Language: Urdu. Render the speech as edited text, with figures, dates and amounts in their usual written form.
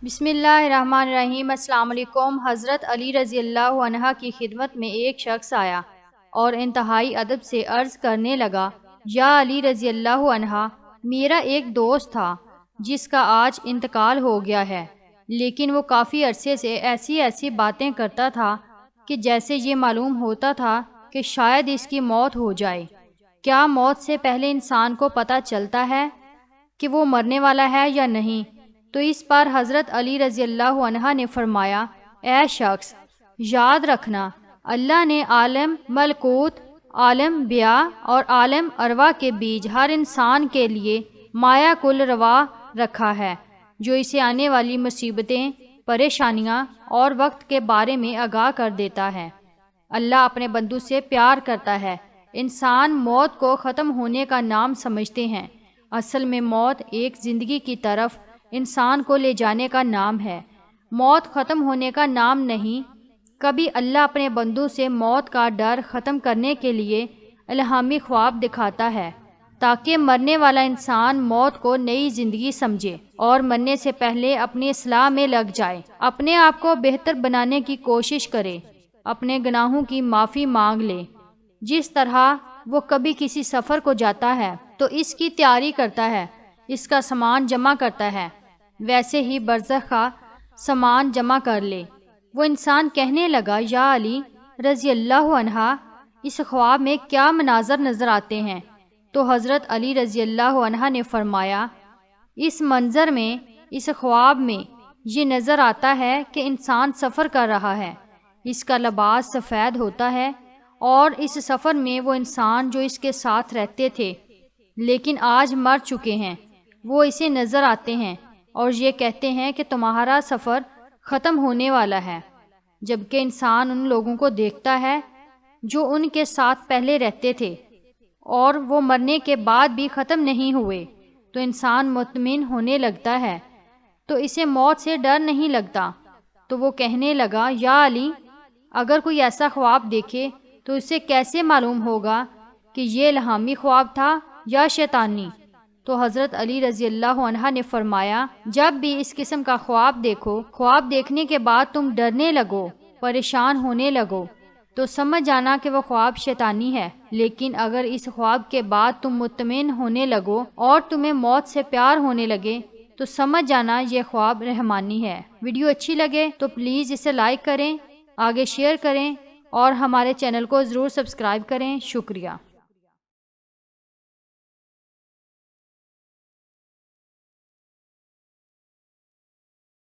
بسم اللہ الرحمن الرحیم۔ السلام علیکم۔ حضرت علی رضی اللہ عنہ کی خدمت میں ایک شخص آیا اور انتہائی ادب سے عرض کرنے لگا، یا علی رضی اللہ عنہ، میرا ایک دوست تھا جس کا آج انتقال ہو گیا ہے، لیکن وہ کافی عرصے سے ایسی باتیں کرتا تھا کہ جیسے یہ معلوم ہوتا تھا کہ شاید اس کی موت ہو جائے۔ کیا موت سے پہلے انسان کو پتہ چلتا ہے کہ وہ مرنے والا ہے یا نہیں؟ تو اس پر حضرت علی رضی اللہ عنہ نے فرمایا، اے شخص، یاد رکھنا، اللہ نے عالم ملکوت، عالم بیاء اور عالم ارواح کے بیچ ہر انسان کے لیے مایا کل روا رکھا ہے، جو اسے آنے والی مصیبتیں، پریشانیاں اور وقت کے بارے میں آگاہ کر دیتا ہے۔ اللہ اپنے بندوں سے پیار کرتا ہے۔ انسان موت کو ختم ہونے کا نام سمجھتے ہیں، اصل میں موت ایک زندگی کی طرف انسان کو لے جانے کا نام ہے، موت ختم ہونے کا نام نہیں۔ کبھی اللہ اپنے بندوں سے موت کا ڈر ختم کرنے کے لیے الہامی خواب دکھاتا ہے تاکہ مرنے والا انسان موت کو نئی زندگی سمجھے اور مرنے سے پہلے اپنی اصلاح میں لگ جائے، اپنے آپ کو بہتر بنانے کی کوشش کرے، اپنے گناہوں کی معافی مانگ لے۔ جس طرح وہ کبھی کسی سفر کو جاتا ہے تو اس کی تیاری کرتا ہے، اس کا سامان جمع کرتا ہے، ویسے ہی برزخ کا سامان جمع کر لے۔ وہ انسان کہنے لگا، یا علی رضی اللہ عنہ، اس خواب میں کیا مناظر نظر آتے ہیں؟ تو حضرت علی رضی اللہ عنہ نے فرمایا، اس منظر میں، اس خواب میں یہ نظر آتا ہے کہ انسان سفر کر رہا ہے، اس کا لباس سفید ہوتا ہے، اور اس سفر میں وہ انسان جو اس کے ساتھ رہتے تھے لیکن آج مر چکے ہیں، وہ اسے نظر آتے ہیں اور یہ کہتے ہیں کہ تمہارا سفر ختم ہونے والا ہے، جبکہ انسان ان لوگوں کو دیکھتا ہے جو ان کے ساتھ پہلے رہتے تھے اور وہ مرنے کے بعد بھی ختم نہیں ہوئے، تو انسان مطمئن ہونے لگتا ہے، تو اسے موت سے ڈر نہیں لگتا۔ تو وہ کہنے لگا، یا علی، اگر کوئی ایسا خواب دیکھے تو اسے کیسے معلوم ہوگا کہ یہ الہامی خواب تھا یا شیطانی؟ تو حضرت علی رضی اللہ عنہ نے فرمایا، جب بھی اس قسم کا خواب دیکھو، خواب دیکھنے کے بعد تم ڈرنے لگو، پریشان ہونے لگو، تو سمجھ جانا کہ وہ خواب شیطانی ہے، لیکن اگر اس خواب کے بعد تم مطمئن ہونے لگو اور تمہیں موت سے پیار ہونے لگے تو سمجھ جانا یہ خواب رحمانی ہے۔ ویڈیو اچھی لگے تو پلیز اسے لائک کریں، آگے شیئر کریں اور ہمارے چینل کو ضرور سبسکرائب کریں۔ شکریہ۔